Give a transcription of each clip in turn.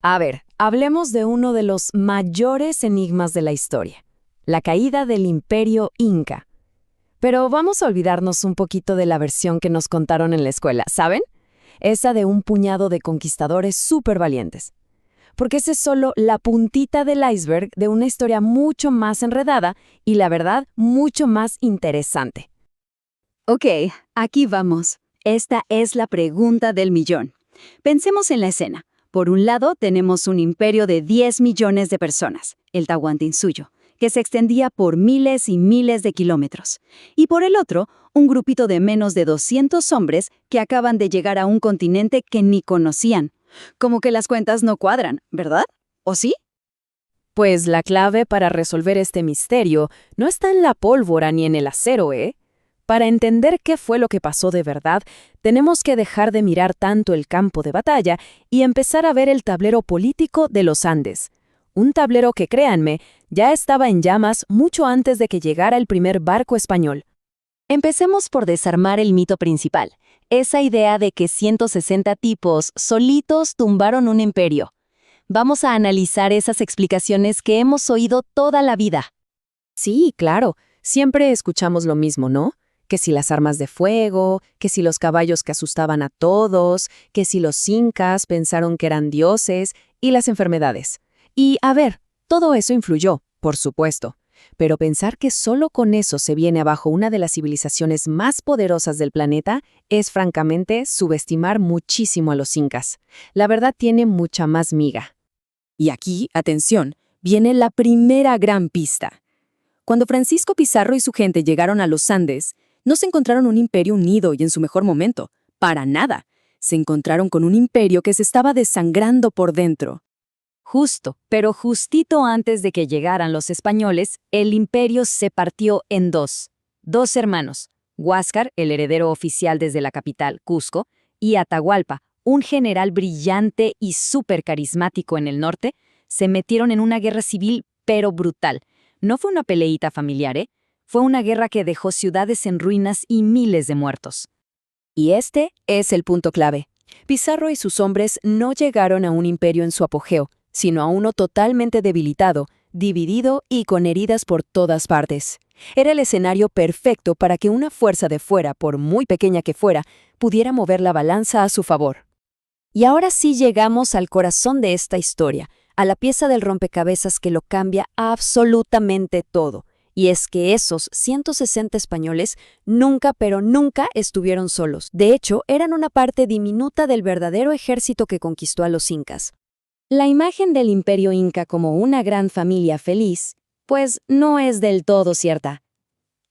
A ver, hablemos de uno de los mayores enigmas de la historia, la caída del Imperio Inca. Pero vamos a olvidarnos un poquito de la versión que nos contaron en la escuela, ¿saben? Esa de un puñado de conquistadores súper valientes. Porque esa es solo la puntita del iceberg de una historia mucho más enredada y, la verdad, mucho más interesante. Ok, aquí vamos. Esta es la pregunta del millón. Pensemos en la escena. Por un lado, tenemos un imperio de 10 millones de personas, el Tahuantinsuyo, que se extendía por miles y miles de kilómetros. Y por el otro, un grupito de menos de 200 hombres que acaban de llegar a un continente que ni conocían. Como que las cuentas no cuadran, ¿verdad? ¿O sí? Pues la clave para resolver este misterio no está en la pólvora ni en el acero, ¿eh? Para entender qué fue lo que pasó de verdad, tenemos que dejar de mirar tanto el campo de batalla y empezar a ver el tablero político de los Andes. Un tablero que, créanme, ya estaba en llamas mucho antes de que llegara el primer barco español. Empecemos por desarmar el mito principal, esa idea de que 160 tipos solitos tumbaron un imperio. Vamos a analizar esas explicaciones que hemos oído toda la vida. Sí, claro, siempre escuchamos lo mismo, ¿no? Que si las armas de fuego, que si los caballos que asustaban a todos, que si los incas pensaron que eran dioses, y las enfermedades. Y, a ver, todo eso influyó, por supuesto. Pero pensar que solo con eso se viene abajo una de las civilizaciones más poderosas del planeta es, francamente, subestimar muchísimo a los incas. La verdad tiene mucha más miga. Y aquí, atención, viene la primera gran pista. Cuando Francisco Pizarro y su gente llegaron a los Andes, no se encontraron un imperio unido y en su mejor momento. Para nada. Se encontraron con un imperio que se estaba desangrando por dentro. Justo, pero justito antes de que llegaran los españoles, el imperio se partió en dos. Dos hermanos, Huáscar, el heredero oficial desde la capital, Cusco, y Atahualpa, un general brillante y súper carismático en el norte, se metieron en una guerra civil, pero brutal. No fue una peleita familiar, ¿eh? Fue una guerra que dejó ciudades en ruinas y miles de muertos. Y este es el punto clave. Pizarro y sus hombres no llegaron a un imperio en su apogeo, sino a uno totalmente debilitado, dividido y con heridas por todas partes. Era el escenario perfecto para que una fuerza de fuera, por muy pequeña que fuera, pudiera mover la balanza a su favor. Y ahora sí llegamos al corazón de esta historia, a la pieza del rompecabezas que lo cambia absolutamente todo. Y es que esos 160 españoles nunca, pero nunca estuvieron solos. De hecho, eran una parte diminuta del verdadero ejército que conquistó a los incas. La imagen del imperio inca como una gran familia feliz, pues no es del todo cierta.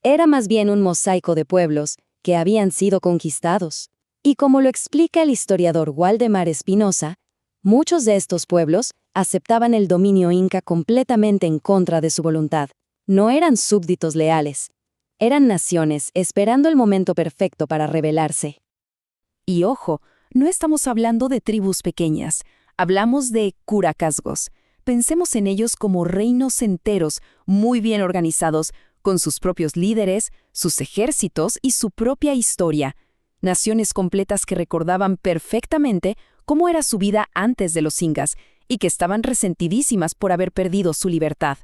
Era más bien un mosaico de pueblos que habían sido conquistados. Y como lo explica el historiador Waldemar Espinosa, muchos de estos pueblos aceptaban el dominio inca completamente en contra de su voluntad. No eran súbditos leales. Eran naciones esperando el momento perfecto para rebelarse. Y ojo, no estamos hablando de tribus pequeñas. Hablamos de curacazgos. Pensemos en ellos como reinos enteros, muy bien organizados, con sus propios líderes, sus ejércitos y su propia historia. Naciones completas que recordaban perfectamente cómo era su vida antes de los incas y que estaban resentidísimas por haber perdido su libertad.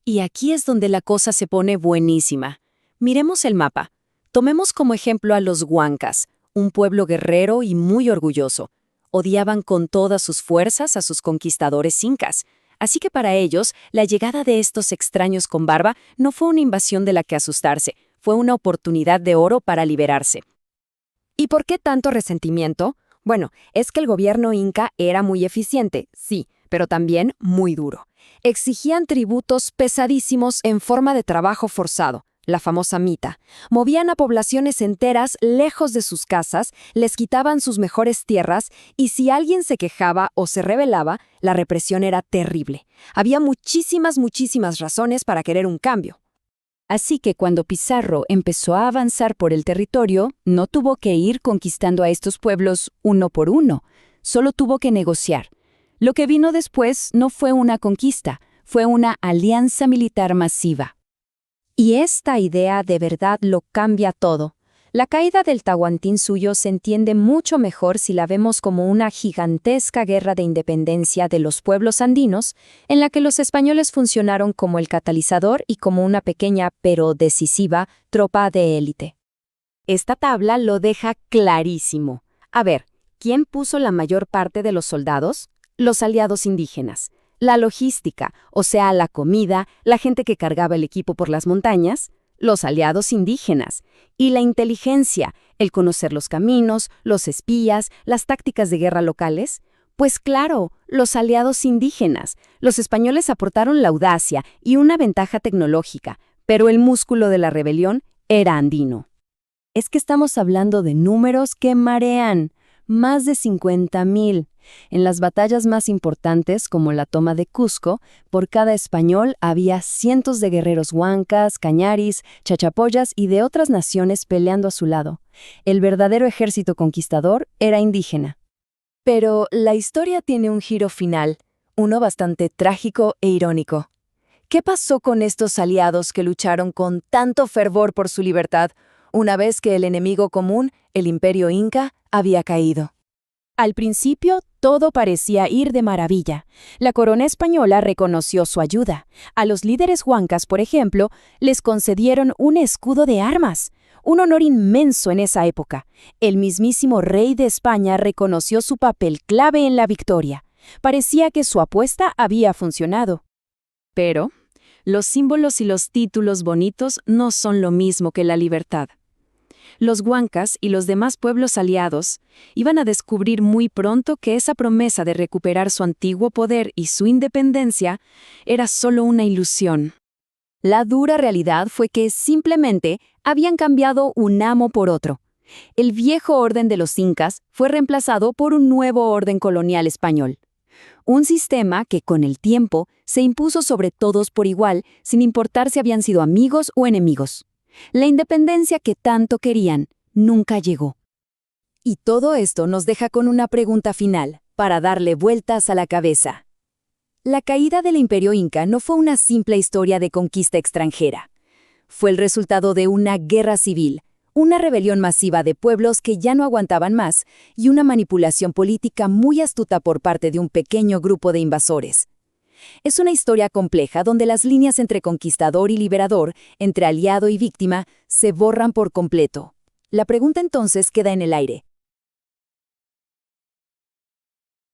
Y aquí es donde la cosa se pone buenísima. Miremos el mapa. Tomemos como ejemplo a los huancas, un pueblo guerrero y muy orgulloso. Odiaban con todas sus fuerzas a sus conquistadores incas. Así que para ellos, la llegada de estos extraños con barba no fue una invasión de la que asustarse, fue una oportunidad de oro para liberarse. ¿Y por qué tanto resentimiento? Bueno, es que el gobierno inca era muy eficiente, sí, pero también muy duro. Exigían tributos pesadísimos en forma de trabajo forzado, la famosa mita. Movían a poblaciones enteras lejos de sus casas, les quitaban sus mejores tierras y si alguien se quejaba o se rebelaba, la represión era terrible. Había muchísimas razones para querer un cambio. Así que cuando Pizarro empezó a avanzar por el territorio, no tuvo que ir conquistando a estos pueblos uno por uno, solo tuvo que negociar. Lo que vino después no fue una conquista, fue una alianza militar masiva. Y esta idea de verdad lo cambia todo. La caída del Tahuantinsuyo se entiende mucho mejor si la vemos como una gigantesca guerra de independencia de los pueblos andinos, en la que los españoles funcionaron como el catalizador y como una pequeña pero decisiva tropa de élite. Esta tabla lo deja clarísimo. A ver, ¿quién puso la mayor parte de los soldados? Los aliados indígenas. La logística, o sea, la comida, la gente que cargaba el equipo por las montañas, los aliados indígenas. Y la inteligencia, el conocer los caminos, los espías, las tácticas de guerra locales. Pues claro, los aliados indígenas. Los españoles aportaron la audacia y una ventaja tecnológica, pero el músculo de la rebelión era andino. Es que estamos hablando de números que marean. Más de 50,000. En las batallas más importantes, como la toma de Cusco, por cada español había cientos de guerreros huancas, cañaris, chachapoyas y de otras naciones peleando a su lado. El verdadero ejército conquistador era indígena. Pero la historia tiene un giro final, uno bastante trágico e irónico. ¿Qué pasó con estos aliados que lucharon con tanto fervor por su libertad, una vez que el enemigo común, el Imperio Inca, había caído? Al principio, todo parecía ir de maravilla. La corona española reconoció su ayuda. A los líderes huancas, por ejemplo, les concedieron un escudo de armas, un honor inmenso en esa época. El mismísimo rey de España reconoció su papel clave en la victoria. Parecía que su apuesta había funcionado. Pero los símbolos y los títulos bonitos no son lo mismo que la libertad. Los huancas y los demás pueblos aliados iban a descubrir muy pronto que esa promesa de recuperar su antiguo poder y su independencia era solo una ilusión. La dura realidad fue que simplemente habían cambiado un amo por otro. El viejo orden de los incas fue reemplazado por un nuevo orden colonial español. Un sistema que con el tiempo se impuso sobre todos por igual, sin importar si habían sido amigos o enemigos. La independencia que tanto querían nunca llegó. Y todo esto nos deja con una pregunta final, para darle vueltas a la cabeza. La caída del Imperio Inca no fue una simple historia de conquista extranjera. Fue el resultado de una guerra civil, una rebelión masiva de pueblos que ya no aguantaban más y una manipulación política muy astuta por parte de un pequeño grupo de invasores. Es una historia compleja donde las líneas entre conquistador y liberador, entre aliado y víctima, se borran por completo. La pregunta entonces queda en el aire.